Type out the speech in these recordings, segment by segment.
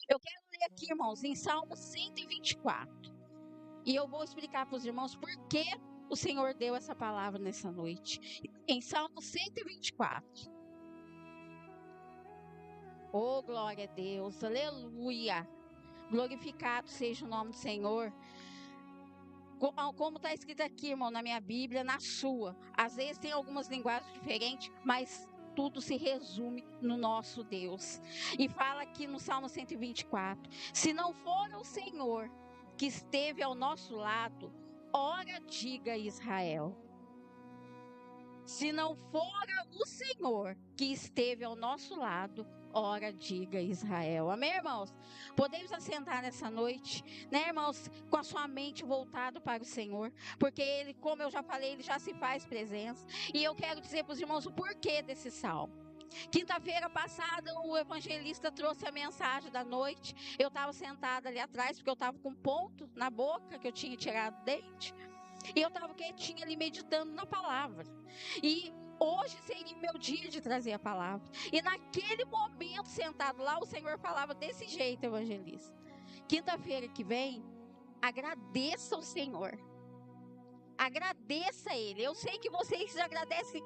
Eu quero ler aqui, irmãos, em Salmo 124. E eu vou explicar para os irmãos por que o Senhor deu essa palavra nessa noite. Em Salmo 124. Oh, glória a Deus, aleluia. Glorificado seja o nome do Senhor. Como está escrito aqui, irmão, na minha Bíblia, na sua. Às vezes tem algumas linguagens diferentes, mas tudo se resume no nosso Deus. E fala aqui no Salmo 124: se não for o Senhor que esteve ao nosso lado, ora diga Israel. Se não for o Senhor que esteve ao nosso lado, ora diga Israel. Amém, irmãos? Podemos assentar nessa noite, né, irmãos, com a sua mente voltada para o Senhor, porque Ele, como eu já falei, Ele já se faz presença. E eu quero dizer para os irmãos o porquê desse salmo. Quinta-feira passada, o evangelista trouxe a mensagem da noite. Eu estava sentada ali atrás, porque eu estava com ponto na boca, que eu tinha tirado o dente. E eu estava quietinha ali meditando na palavra. E hoje seria meu dia de trazer a palavra. E naquele momento, sentado lá, o Senhor falava desse jeito, evangelista: quinta-feira que vem, agradeça ao Senhor. Agradeça a Ele. Eu sei que vocês agradecem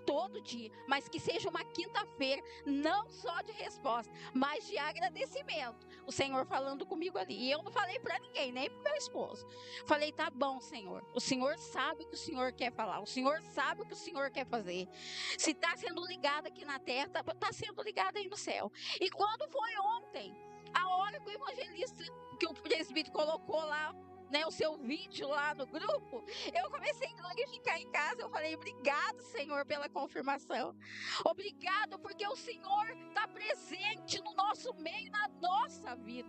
todo dia, mas que seja uma quinta-feira, não só de resposta, mas de agradecimento. O Senhor falando comigo ali. E eu não falei para ninguém, nem pro meu esposo. Falei: tá bom, Senhor. O Senhor sabe o que o Senhor quer falar. O Senhor sabe o que o Senhor quer fazer. Se tá sendo ligado aqui na terra, tá sendo ligado aí no céu. E quando foi ontem, a hora que o evangelista, que o presbítero colocou lá, né, o seu vídeo lá no grupo, eu comecei a glorificar em casa. Eu falei: obrigado, Senhor, pela confirmação. Obrigado porque o Senhor está presente no nosso meio, na nossa vida.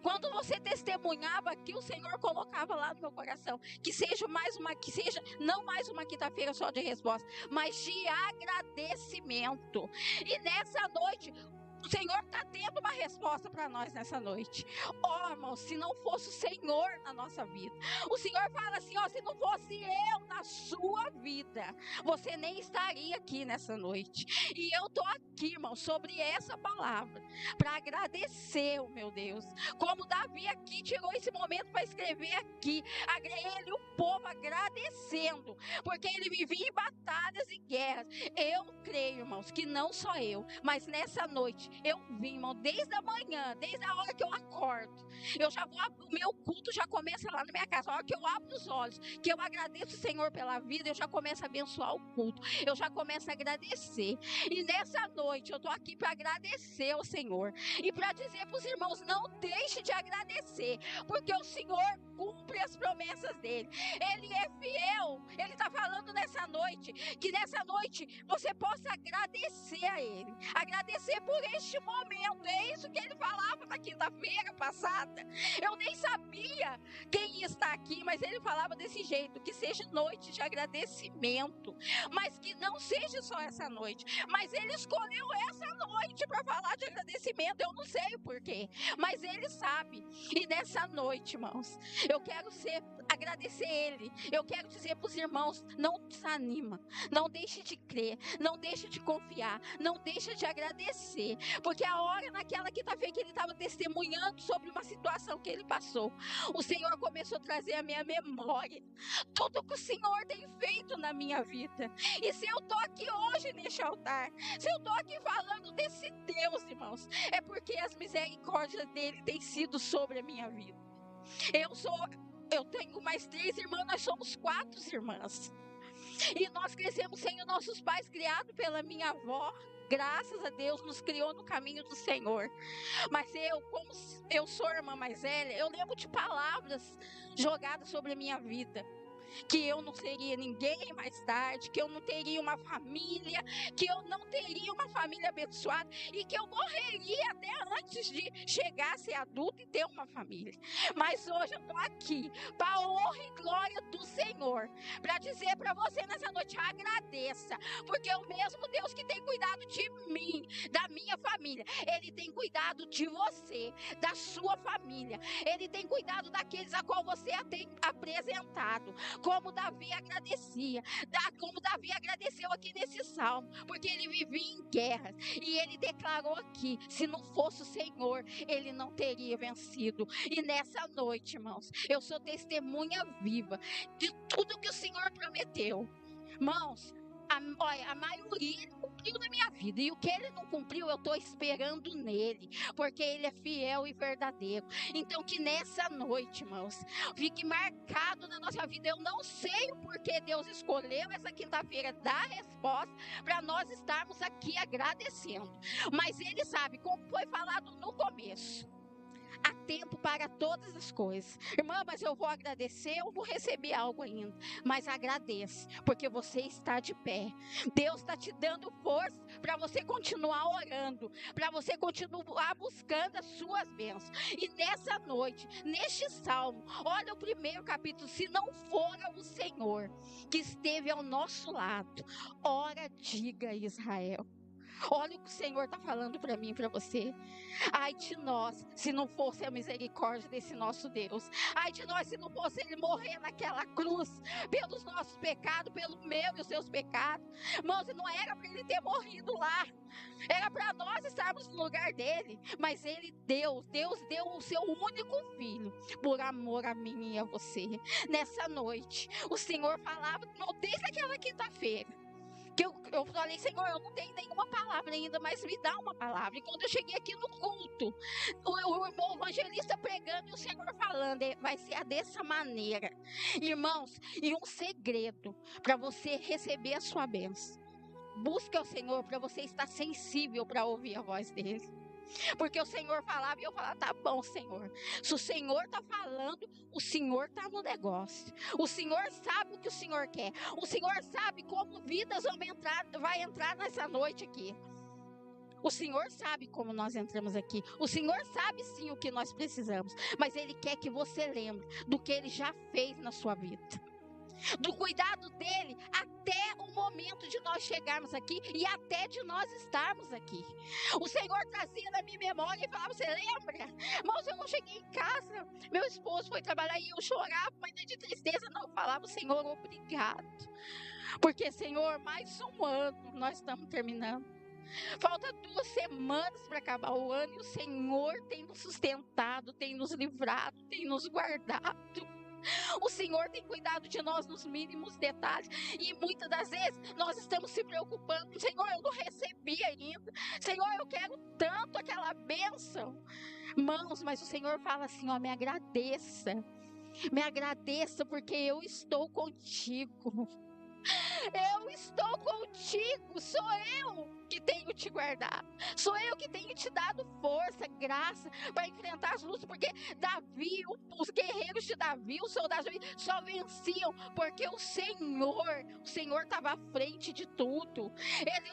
Quando você testemunhava aqui, o Senhor colocava lá no meu coração que seja não mais uma quinta-feira só de resposta, mas de agradecimento. E nessa noite, o Senhor está tendo uma resposta para nós nessa noite. Ó, irmão, se não fosse o Senhor na nossa vida, o Senhor fala assim, ó: se não fosse eu na sua vida, você nem estaria aqui nessa noite. E eu tô aqui, irmão, sobre essa palavra, para agradecer o meu Deus. Como Davi aqui tirou esse momento para escrever aqui, ele, o povo agradecendo, porque ele vivia em batalhas e guerras. Eu creio, irmãos, que não só eu, mas nessa noite eu vim, irmão, desde a manhã, desde a hora que eu acordo. Eu já vou, o meu culto já começa lá na minha casa. A hora que eu abro os olhos, que eu agradeço o Senhor pela vida, eu já começo a abençoar o culto. Eu já começo a agradecer. E nessa noite eu tô aqui para agradecer ao Senhor e para dizer para os irmãos: não deixe de agradecer, porque o Senhor cumpre as promessas dele. Ele é fiel. Ele está falando nessa noite, que nessa noite você possa agradecer a ele, agradecer por este momento. É isso que ele falava na quinta-feira passada. Eu nem sabia quem está aqui, mas ele falava desse jeito: que seja noite de agradecimento, mas que não seja só essa noite. Mas ele escolheu essa noite para falar de agradecimento. Eu não sei o porquê, mas ele sabe. E nessa noite, irmãos, eu quero agradecer ele. Eu quero dizer para os irmãos: não desanima, não deixe de crer, não deixe de confiar, não deixe de agradecer, porque a hora naquela quinta-feira que ele estava testemunhando sobre uma situação que ele passou, o Senhor começou a trazer à minha memória tudo que o Senhor tem feito na minha vida. E se eu estou aqui hoje neste altar, se eu estou aqui falando desse Deus, irmãos, é porque as misericórdias dele têm sido sobre a minha vida. Eu tenho mais 3 irmãs, nós somos 4 irmãs. E nós crescemos sem os nossos pais, criados pela minha avó. Graças a Deus, nos criou no caminho do Senhor. Mas como eu sou a irmã mais velha, eu lembro de palavras jogadas sobre a minha vida: que eu não seria ninguém mais tarde, que eu não teria uma família, que eu não teria uma família abençoada e que eu morreria até antes de chegar a ser adulto e ter uma família. Mas hoje eu estou aqui para a honra e glória do Senhor, para dizer para você nessa noite: agradeça, porque é o mesmo Deus que tem cuidado de mim, da minha família, Ele tem cuidado de você, da sua família, Ele tem cuidado daqueles a qual você tem apresentado. como Davi agradecia, como Davi agradeceu aqui nesse salmo, porque ele vivia em guerras, e ele declarou aqui, se não fosse o Senhor, ele não teria vencido. E nessa noite, irmãos, eu sou testemunha viva de tudo que o Senhor prometeu. Irmãos, a maioria ele cumpriu na minha vida, e o que ele não cumpriu eu estou esperando nele, porque ele é fiel e verdadeiro. Então que nessa noite, irmãos, fique marcado na nossa vida. Eu não sei o porquê Deus escolheu essa quinta-feira da resposta para nós estarmos aqui agradecendo, mas ele sabe, como foi falado no começo, há tempo para todas as coisas. Irmã, mas eu vou agradecer, eu vou receber algo ainda. Mas agradeça, porque você está de pé. Deus está te dando força para você continuar orando, para você continuar buscando as suas bênçãos. E nessa noite, neste salmo, olha o primeiro capítulo: se não for o Senhor que esteve ao nosso lado, ora diga Israel. Olha o que o Senhor está falando para mim e para você. Ai de nós, se não fosse a misericórdia desse nosso Deus. Ai de nós, se não fosse Ele morrer naquela cruz, pelos nossos pecados, pelo meu e os seus pecados. Irmãos, não era para Ele ter morrido lá. Era para nós estarmos no lugar dele. Mas Deus deu o seu único filho, por amor a mim e a você. Nessa noite, o Senhor falava, desde aquela quinta-feira, que eu falei: Senhor, eu não tenho nenhuma palavra ainda, mas me dá uma palavra. E quando eu cheguei aqui no culto, o irmão evangelista pregando e o Senhor falando, vai ser dessa maneira. Irmãos, e um segredo para você receber a sua bênção: busque ao Senhor para você estar sensível para ouvir a voz dele. Porque o Senhor falava e eu falava: tá bom, Senhor. Se o Senhor está falando, o Senhor está no negócio. O Senhor sabe o que o Senhor quer. O Senhor sabe como vidas vai entrar nessa noite aqui. O Senhor sabe como nós entramos aqui. O Senhor sabe sim o que nós precisamos. Mas Ele quer que você lembre do que Ele já fez na sua vida, do cuidado dele até o momento de nós chegarmos aqui e até de nós estarmos aqui. O Senhor trazia na minha memória e falava: você lembra? Irmãos, eu cheguei em casa, meu esposo foi trabalhar e eu chorava, mas de tristeza não falava: Senhor, obrigado. Porque, Senhor, mais um ano nós estamos terminando. Falta 2 semanas para acabar o ano e o Senhor tem nos sustentado, tem nos livrado, tem nos guardado. O Senhor tem cuidado de nós nos mínimos detalhes. E muitas das vezes nós estamos se preocupando: Senhor, eu não recebi ainda. Senhor, eu quero tanto aquela bênção. Irmãos, mas o Senhor fala assim: ó, me agradeça. Me agradeça, porque eu estou contigo. Eu estou contigo, sou eu que tenho te guardado, sou eu que tenho te dado força, graça para enfrentar as lutas, porque Davi, os guerreiros de Davi, os soldados de Davi só venciam porque o Senhor estava à frente de tudo.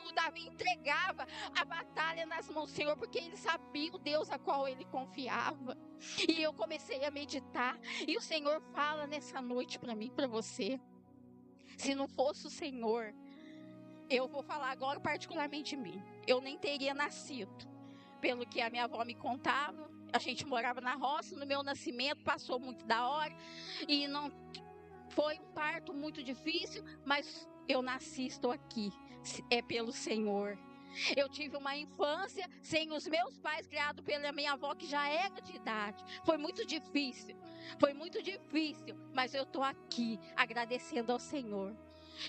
O Davi entregava a batalha nas mãos do Senhor, porque ele sabia o Deus a qual ele confiava. E eu comecei a meditar, e o Senhor fala nessa noite para mim, para você: se não fosse o Senhor, eu vou falar agora particularmente de mim, eu nem teria nascido. Pelo que a minha avó me contava, a gente morava na roça, no meu nascimento passou muito da hora, e não foi um parto muito difícil, mas eu nasci, estou aqui, é pelo Senhor. Eu tive uma infância sem os meus pais, criado pela minha avó, que já era de idade. Foi muito difícil, mas eu estou aqui agradecendo ao Senhor.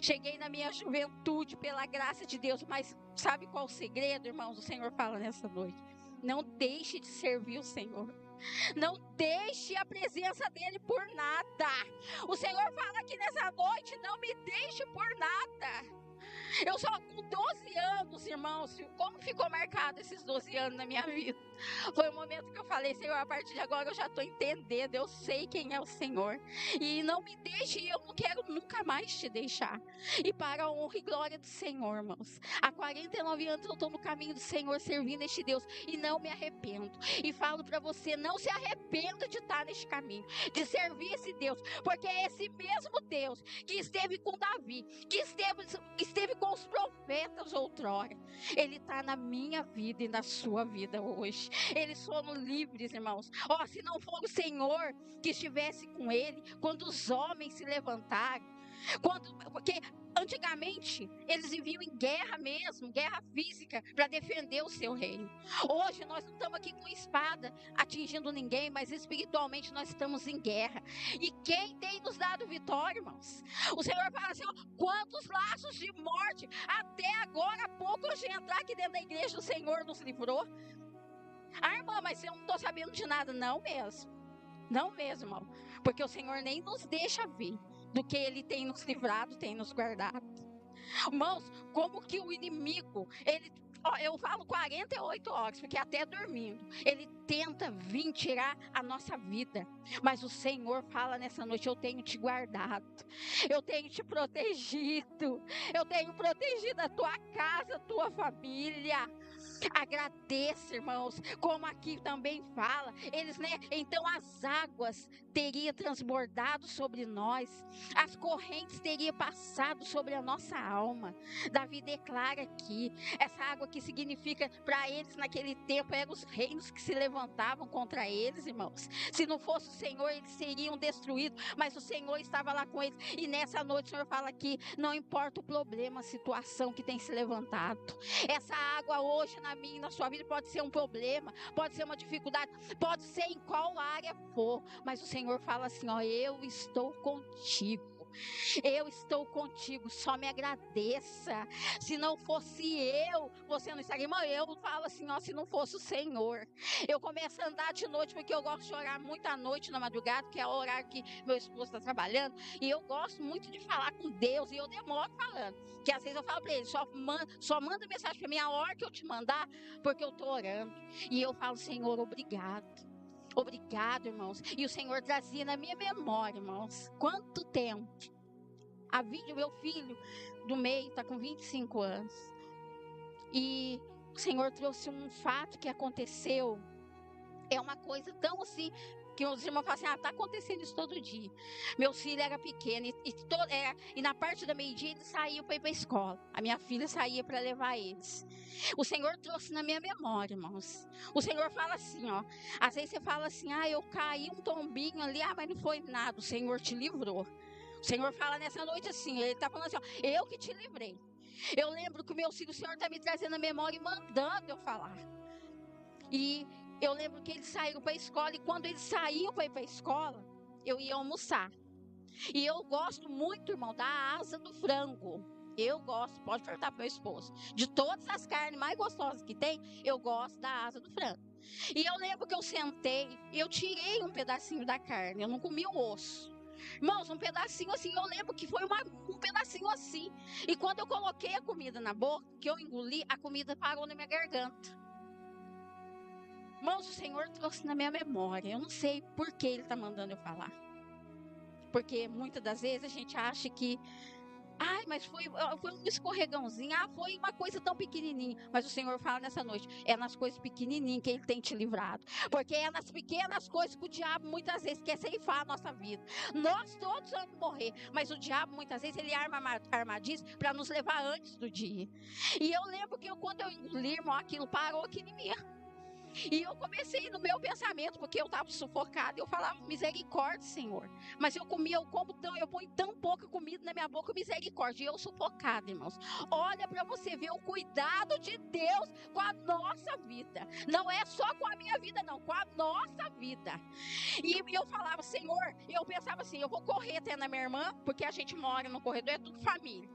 Cheguei na minha juventude pela graça de Deus, mas sabe qual o segredo, irmãos? O Senhor fala nessa noite: não deixe de servir o Senhor. Não deixe a presença dele por nada. O Senhor fala aqui nessa noite: não me deixe por nada. Eu só com 12 anos, irmãos, como ficou marcado esses 12 anos na minha vida? Foi o momento que eu falei: Senhor, a partir de agora eu já estou entendendo, eu sei quem é o Senhor. E não me deixe, eu não quero nunca mais te deixar. E para a honra e glória do Senhor, irmãos, há 49 anos eu estou no caminho do Senhor, servindo este Deus, e não me arrependo. E falo para você: não se arrependa de estar neste caminho, de servir esse Deus, porque é esse mesmo Deus que esteve com Davi, que esteve com os profetas outrora. Ele está na minha vida e na sua vida hoje. Eles foram livres, irmãos. Se não for o Senhor que estivesse com ele, quando os homens se levantaram, porque antigamente eles viviam em guerra mesmo, guerra física, para defender o seu reino. Hoje nós não estamos aqui com espada atingindo ninguém, mas espiritualmente nós estamos em guerra. E quem tem nos dado vitória, irmãos? O Senhor fala assim: quantos laços de morte até agora há pouco eu já entrar aqui dentro da igreja, o Senhor nos livrou. Irmã, mas eu não estou sabendo de nada. Não mesmo, irmão, porque o Senhor nem nos deixa ver do que Ele tem nos livrado, tem nos guardado. Irmãos, como que o inimigo, eu falo 48 horas, porque até dormindo, ele tenta vir tirar a nossa vida. Mas o Senhor fala nessa noite: eu tenho te guardado, eu tenho te protegido, eu tenho protegido a tua casa, a tua família. Agradeça, irmãos, como aqui também fala, então as águas teriam transbordado sobre nós, as correntes teriam passado sobre a nossa alma. Davi declara aqui, essa água que significa para eles naquele tempo, eram os reinos que se levantavam contra eles, irmãos. Se não fosse o Senhor, eles seriam destruídos, mas o Senhor estava lá com eles. E nessa noite o Senhor fala aqui: não importa o problema, a situação que tem se levantado, essa água hoje na minha e na sua vida pode ser um problema, pode ser uma dificuldade, pode ser em qual área for, mas o Senhor fala assim: eu estou contigo. Eu estou contigo, só me agradeça. Se não fosse eu, você não estaria. Irmão, eu falo assim, se não fosse o Senhor. Eu começo a andar de noite, porque eu gosto de orar muito à noite, na madrugada, que é o horário que meu esposo está trabalhando. E eu gosto muito de falar com Deus, e eu demoro falando. Que às vezes eu falo para ele: só manda mensagem para mim a hora que eu te mandar, porque eu estou orando. E eu falo: Senhor, obrigado. Obrigado, irmãos. E o Senhor trazia na minha memória, irmãos, quanto tempo. O meu filho do meio está com 25 anos. E o Senhor trouxe um fato que aconteceu. É uma coisa tão assim, que os irmãos falam assim: está acontecendo isso todo dia. Meu filho era pequeno e na parte da meio-dia eles saíam para ir para a escola. A minha filha saía para levar eles. O Senhor trouxe na minha memória, irmãos. O Senhor fala assim, às vezes você fala assim: eu caí um tombinho ali, mas não foi nada. O Senhor te livrou. O Senhor fala nessa noite assim, Ele está falando assim: eu que te livrei. Eu lembro que o meu filho, o Senhor está me trazendo a memória e mandando eu falar. E eu lembro que eles saíram para a escola, e quando eles saíam para ir para a escola, eu ia almoçar. E eu gosto muito, irmão, da asa do frango. Eu gosto, pode perguntar para meu esposo. De todas as carnes mais gostosas que tem, eu gosto da asa do frango. E eu lembro que eu sentei, e eu tirei um pedacinho da carne, eu não comi o osso. Irmãos, um pedacinho assim, eu lembro que foi um pedacinho assim. E quando eu coloquei a comida na boca, que eu engoli, a comida parou na minha garganta. Irmãos, o Senhor trouxe na minha memória. Eu não sei por que Ele está mandando eu falar. Porque muitas das vezes a gente acha que mas foi um escorregãozinho, foi uma coisa tão pequenininha. Mas o Senhor fala nessa noite: é nas coisas pequenininhas que Ele tem te livrado. Porque é nas pequenas coisas que o diabo muitas vezes quer ceifar a nossa vida. Nós todos vamos morrer, mas o diabo muitas vezes ele arma armadilhas para nos levar antes do dia. E eu lembro que quando eu engoli, irmão, aquilo parou aqui em mim. E eu comecei no meu pensamento, porque eu estava sufocada, eu falava: misericórdia, Senhor. Mas eu ponho tão pouca comida na minha boca, misericórdia. E eu sufocada, irmãos. Olha para você ver o cuidado de Deus com a nossa vida. Não é só com a minha vida, não, com a nossa vida. E eu falava: Senhor, eu pensava assim: eu vou correr até na minha irmã, porque a gente mora no corredor, é tudo família.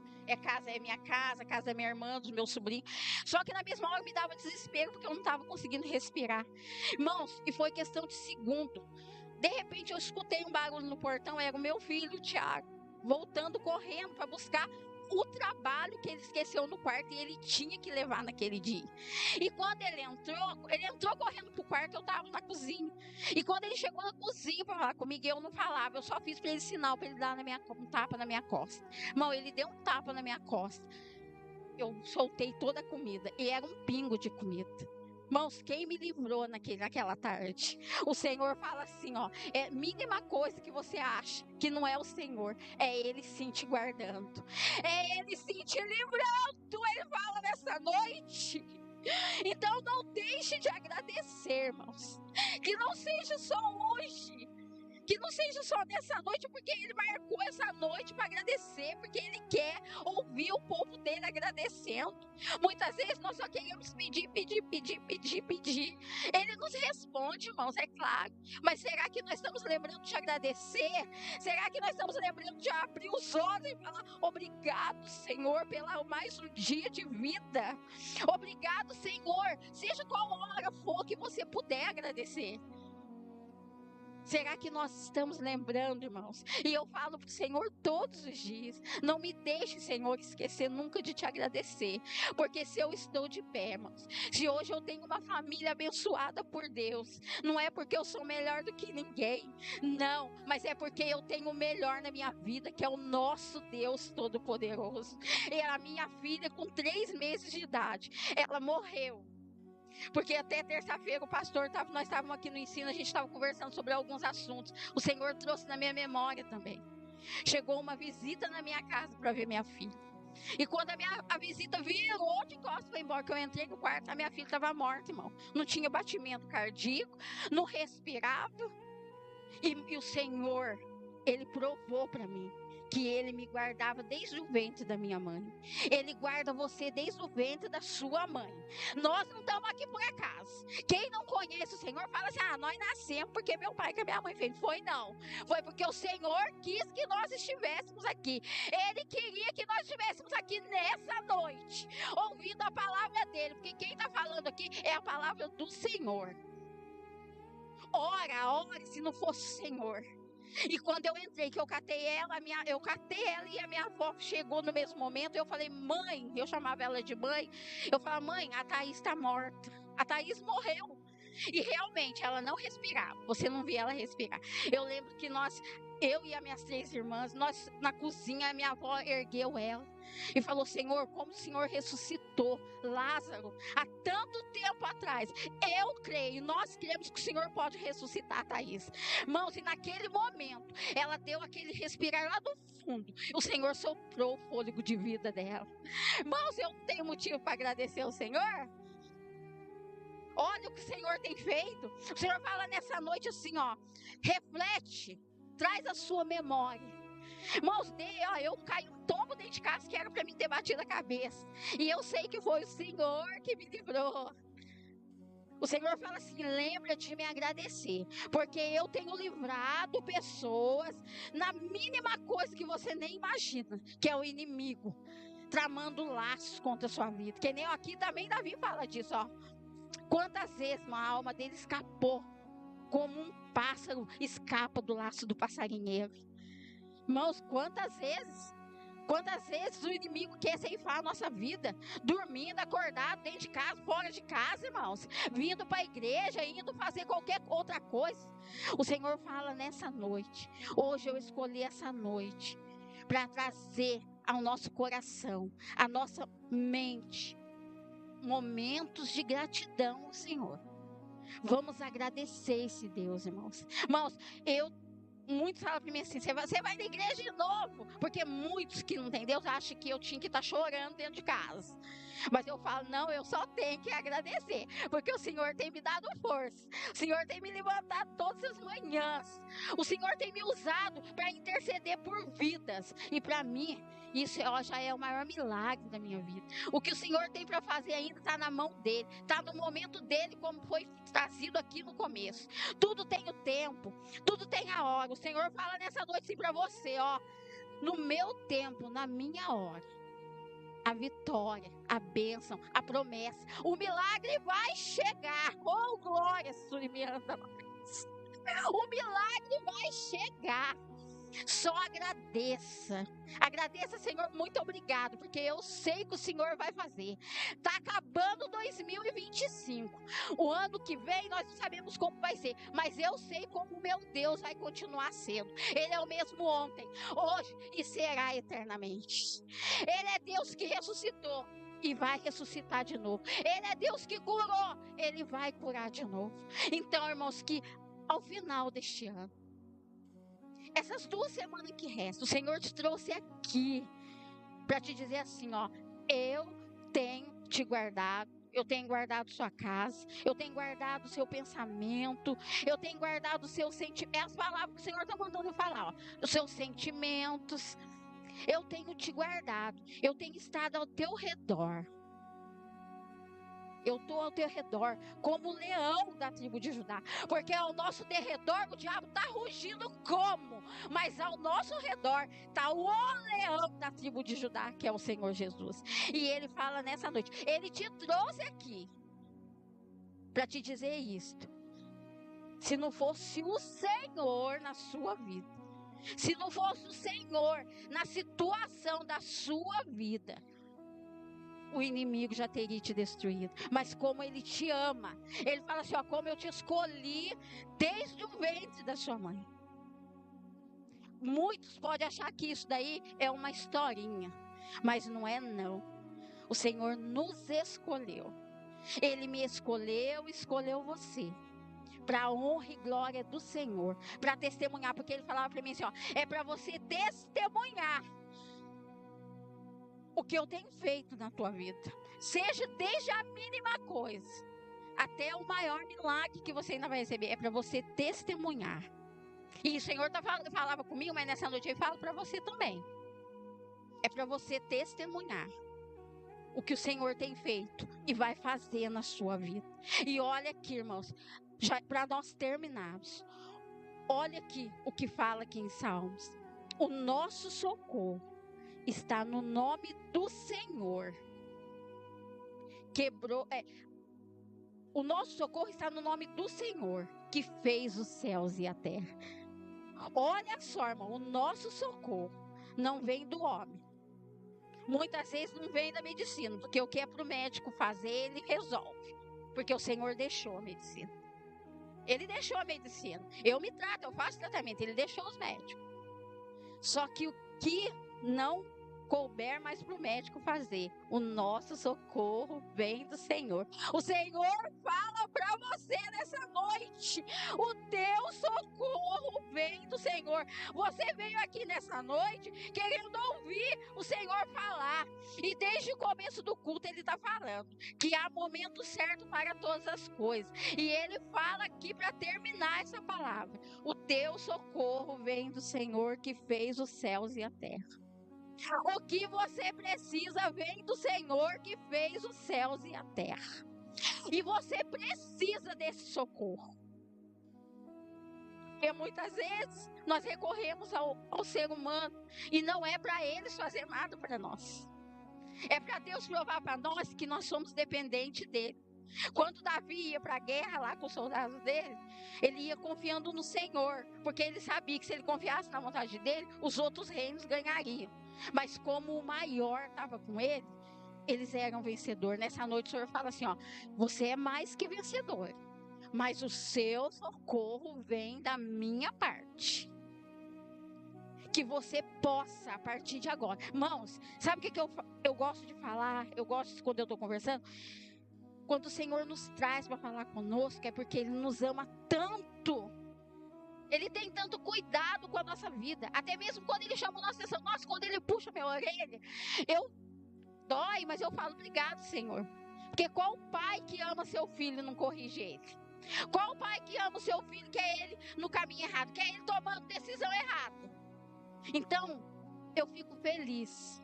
É minha casa, a casa da minha irmã, dos meus sobrinhos. Só que na mesma hora me dava desespero, porque eu não estava conseguindo respirar. Irmãos, e foi questão de segundo. De repente eu escutei um barulho no portão, era o meu filho, Tiago, voltando correndo para buscar o trabalho que ele esqueceu no quarto e ele tinha que levar naquele dia. E quando ele entrou correndo pro quarto, eu estava na cozinha. E quando ele chegou na cozinha para falar comigo, eu não falava, eu só fiz para ele sinal, para ele dar um tapa na minha costa. Irmão, ele deu um tapa na minha costa. Eu soltei toda a comida, e era um pingo de comida. Irmãos, quem me livrou naquela tarde? O Senhor fala assim, ó, é mínima coisa que você acha que não é o Senhor, é Ele sim te guardando, é Ele sim te livrando. Ele fala nessa noite. Então não deixe de agradecer, irmãos, que não seja só hoje, que não seja só nessa noite, porque Ele marcou essa noite para agradecer, porque Ele quer ouvir o povo dele agradecendo. Muitas vezes nós só queremos pedir. Ele nos responde, irmãos, é claro. Mas será que nós estamos lembrando de agradecer? Será que nós estamos lembrando de abrir os olhos e falar: obrigado, Senhor, pela mais um dia de vida. Obrigado, Senhor. Seja qual hora for que você puder agradecer. Será que nós estamos lembrando, irmãos? E eu falo para o Senhor todos os dias: não me deixe, Senhor, esquecer nunca de te agradecer. Porque se eu estou de pé, irmãos, se hoje eu tenho uma família abençoada por Deus, não é porque eu sou melhor do que ninguém, não, mas é porque eu tenho o melhor na minha vida, que é o nosso Deus Todo-Poderoso. E a minha filha, com 3 meses de idade, ela morreu. Porque até terça-feira nós estávamos aqui no ensino, a gente estava conversando sobre alguns assuntos. O Senhor trouxe na minha memória também. Chegou uma visita na minha casa para ver minha filha. E quando a visita virou de costas, foi embora, que eu entrei no quarto, a minha filha estava morta, irmão. Não tinha batimento cardíaco, não respirava. E o Senhor, Ele provou para mim que Ele me guardava desde o ventre da minha mãe. Ele guarda você desde o ventre da sua mãe. Nós não estamos aqui por acaso. Quem não conhece o Senhor fala assim: nós nascemos porque meu pai e a minha mãe fez. Foi não. Foi porque o Senhor quis que nós estivéssemos aqui. Ele queria que nós estivéssemos aqui nessa noite, ouvindo a palavra dele. Porque quem está falando aqui é a palavra do Senhor. Ora, se não fosse o Senhor. E quando eu entrei, que eu catei ela e a minha avó chegou no mesmo momento. Eu falei: mãe, eu chamava ela de mãe. Eu falava: mãe, a Thaís está morta. A Thaís morreu. E realmente ela não respirava. Você não via ela respirar. Eu lembro que eu e as minhas 3 irmãs, nós na cozinha, a minha avó ergueu ela e falou: Senhor, como o Senhor ressuscitou Lázaro há tanto tempo atrás, eu creio, nós cremos que o Senhor pode ressuscitar a Thaís. Irmãos, e naquele momento, ela deu aquele respirar lá do fundo, o Senhor soprou o fôlego de vida dela. Irmãos, eu tenho motivo para agradecer ao Senhor. Olha o que o Senhor tem feito. O Senhor fala nessa noite assim, ó: reflete, traz a sua memória. Irmãos, eu caí um tombo dentro de casa que era para mim ter batido a cabeça. E eu sei que foi o Senhor que me livrou. O Senhor fala assim: lembra de me agradecer, porque eu tenho livrado pessoas na mínima coisa que você nem imagina, que é o inimigo tramando laços contra a sua vida. Que nem aqui também Davi fala disso, ó. Quantas vezes a alma dele escapou, como um pássaro escapa do laço do passarinheiro. Irmãos, quantas vezes o inimigo quer ceifar a nossa vida, dormindo, acordado, dentro de casa, fora de casa, irmãos, vindo para a igreja, indo fazer qualquer outra coisa. O Senhor fala nessa noite, hoje eu escolhi essa noite, para trazer ao nosso coração, à nossa mente, momentos de gratidão ao Senhor. Vamos agradecer esse Deus, irmãos. Irmãos, muitos falam para mim assim: você vai na igreja de novo? Porque muitos que não têm Deus acham que eu tinha que estar chorando dentro de casa. Mas eu falo: não, eu só tenho que agradecer, porque o Senhor tem me dado força. O Senhor tem me levantado todas as manhãs. O Senhor tem me usado para interceder por vidas. E para mim, isso já é o maior milagre da minha vida. O que o Senhor tem para fazer ainda está na mão dele, está no momento dele, como foi trazido aqui no começo. Tudo tem o tempo, tudo tem a hora. O Senhor fala nessa noite assim para você, ó: no meu tempo, na minha hora, a vitória, a bênção, a promessa, o milagre vai chegar. Oh, glória, Surimianda. O milagre vai chegar. Só agradeça. Agradeça, Senhor, muito obrigado, porque eu sei que o Senhor vai fazer. Está acabando 2025. O ano que vem nós não sabemos como vai ser, mas eu sei como o meu Deus vai continuar sendo. Ele é o mesmo ontem, hoje e será eternamente. Ele é Deus que ressuscitou e vai ressuscitar de novo. Ele é Deus que curou, Ele vai curar de novo. Então, irmãos, que ao final deste ano, essas 2 semanas que restam, o Senhor te trouxe aqui para te dizer assim, ó, eu tenho te guardado. Eu tenho guardado sua casa, eu tenho guardado o seu pensamento, eu tenho guardado os seus sentimentos. É as palavras que o Senhor está mandando eu falar, ó. Os seus sentimentos, eu tenho te guardado, eu tenho estado ao teu redor. Eu estou ao teu redor, como o leão da tribo de Judá. Porque ao nosso derredor o diabo está rugindo como? Mas ao nosso redor está o leão da tribo de Judá, que é o Senhor Jesus. E ele fala nessa noite, ele te trouxe aqui para te dizer isto. Se não fosse o Senhor na sua vida, se não fosse o Senhor na situação da sua vida, o inimigo já teria te destruído. Mas como Ele te ama, Ele fala assim, ó, como eu te escolhi desde o ventre da sua mãe. Muitos podem achar que isso daí é uma historinha, mas não é não. O Senhor nos escolheu. Ele me escolheu, escolheu você, para a honra e glória do Senhor, para testemunhar, porque Ele falava para mim assim, ó, é para você testemunhar o que eu tenho feito na tua vida, seja desde a mínima coisa até o maior milagre que você ainda vai receber, é para você testemunhar. E o Senhor falava comigo, mas nessa noite ele fala para você também, é para você testemunhar o que o Senhor tem feito e vai fazer na sua vida. E olha aqui, irmãos, já para nós terminarmos, olha aqui o que fala aqui em Salmos, o nosso socorro está no nome do Senhor. O nosso socorro está no nome do Senhor, que fez os céus e a terra. Olha só, irmão, o nosso socorro não vem do homem. Muitas vezes não vem da medicina, porque o que é para o médico fazer, ele resolve. Porque o Senhor deixou a medicina. Ele deixou a medicina. Eu me trato, eu faço tratamento, ele deixou os médicos. Só que o que não couber mais para o médico fazer, o nosso socorro vem do Senhor. O Senhor fala para você nessa noite, o teu socorro vem do Senhor. Você veio aqui nessa noite querendo ouvir o Senhor falar, e desde o começo do culto ele está falando que há momento certo para todas as coisas, e ele fala aqui para terminar essa palavra, o teu socorro vem do Senhor que fez os céus e a terra. O que você precisa vem do Senhor que fez os céus e a terra. E você precisa desse socorro. Porque muitas vezes nós recorremos ao ser humano e não é para eles fazer nada para nós. É para Deus provar para nós que nós somos dependentes dele. Quando Davi ia para a guerra lá com os soldados dele, ele ia confiando no Senhor, porque ele sabia que se ele confiasse na vontade dele, os outros reinos ganhariam. Mas como o maior estava com ele, eles eram vencedores. Nessa noite o Senhor fala assim, ó, você é mais que vencedor, mas o seu socorro vem da minha parte. Que você possa, a partir de agora. Irmãos, sabe o que eu gosto de falar? Eu gosto quando eu estou conversando. Quando o Senhor nos traz para falar conosco, é porque Ele nos ama tanto. Ele tem tanto cuidado com a nossa vida. Até mesmo quando Ele chama a nossa atenção. Nossa, quando Ele puxa a minha orelha, eu dói, mas eu falo, obrigado, Senhor. Porque qual pai que ama seu filho e não corrige ele? Qual pai que ama o seu filho e quer ele no caminho errado? Quer ele tomando decisão errada? Então, eu fico feliz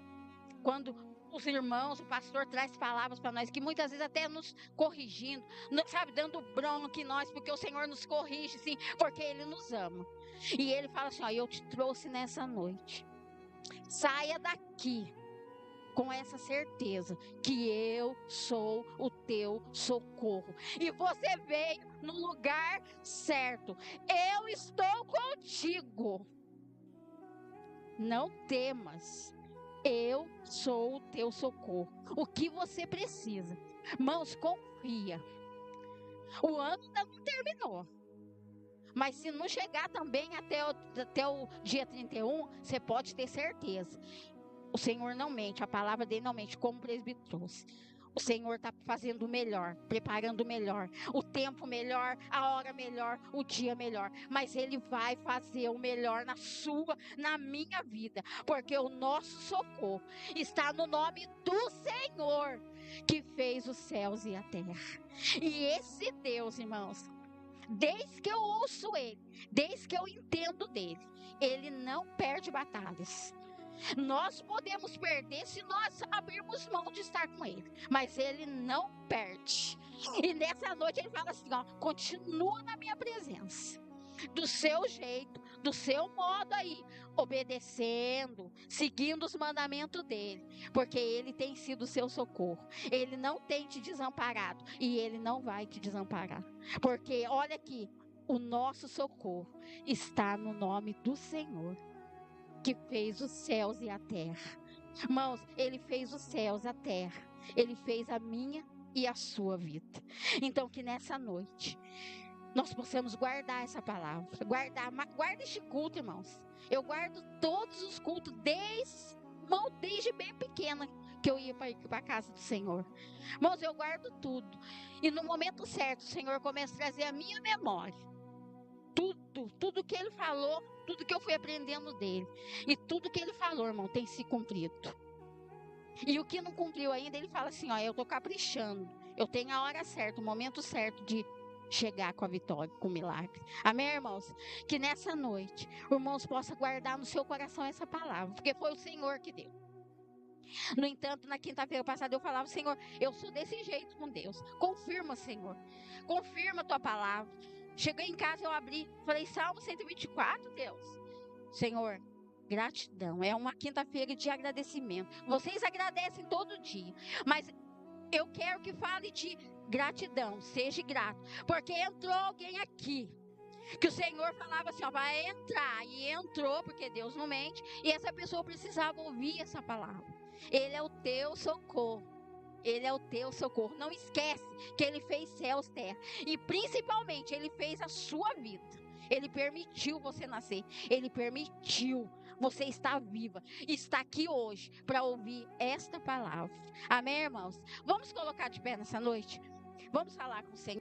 quando os irmãos, o pastor traz palavras para nós, que muitas vezes até nos corrigindo, sabe, dando bronca em nós, porque o Senhor nos corrige, sim, porque Ele nos ama. E Ele fala assim, ó, eu te trouxe nessa noite. Saia daqui com essa certeza que eu sou o teu socorro. E você veio no lugar certo. Eu estou contigo. Não temas. Eu sou o teu socorro. O que você precisa? Irmãos, confia. O ano ainda não terminou. Mas se não chegar também até o dia 31, você pode ter certeza O Senhor não mente, a palavra dele não mente, como o presbítero trouxe. O Senhor está fazendo o melhor, preparando o melhor, o tempo melhor, a hora melhor, o dia melhor. Mas Ele vai fazer o melhor na sua, na minha vida. Porque o nosso socorro está no nome do Senhor, que fez os céus e a terra. E esse Deus, irmãos, desde que eu ouço Ele, desde que eu entendo dEle, Ele não perde batalhas. Nós podemos perder se nós abrirmos mão de estar com Ele, mas Ele não perde. E nessa noite Ele fala assim, ó, continua na minha presença, do seu jeito, do seu modo aí, obedecendo, seguindo os mandamentos dEle, porque Ele tem sido o seu socorro. Ele não tem te desamparado e Ele não vai te desamparar, porque olha aqui, o nosso socorro está no nome do Senhor, que fez os céus e a terra. Irmãos, Ele fez os céus, a terra. Ele fez a minha e a sua vida. Então que nessa noite nós possamos guardar essa palavra. Guarda este culto, irmãos. Eu guardo todos os cultos desde bem pequena que eu ia para a casa do Senhor. Irmãos, eu guardo tudo. E no momento certo, o Senhor começa a trazer a minha memória. Tudo que Ele falou, tudo que eu fui aprendendo dEle. E tudo que Ele falou, irmão, tem se cumprido. E o que não cumpriu ainda, Ele fala assim, ó, eu estou caprichando. Eu tenho a hora certa, o momento certo de chegar com a vitória, com o milagre. Amém, irmãos? Que nessa noite, irmãos, possa guardar no seu coração essa palavra, porque foi o Senhor que deu. No entanto, na quinta-feira passada eu falava, Senhor, eu sou desse jeito com Deus. Confirma, Senhor. Confirma a tua palavra. Cheguei em casa, eu abri, falei, Salmo 124, Deus. Senhor, gratidão. É uma quinta-feira de agradecimento. Vocês agradecem todo dia, mas eu quero que fale de gratidão. Seja grato, porque entrou alguém aqui que o Senhor falava assim, ó, vai entrar, e entrou, porque Deus não mente, e essa pessoa precisava ouvir essa palavra. Ele é o teu socorro. Ele é o teu socorro. Não esquece que Ele fez céus, terra. E principalmente Ele fez a sua vida. Ele permitiu você nascer. Ele permitiu você estar viva. Está aqui hoje para ouvir esta palavra. Amém, irmãos? Vamos colocar de pé nessa noite? Vamos falar com o Senhor.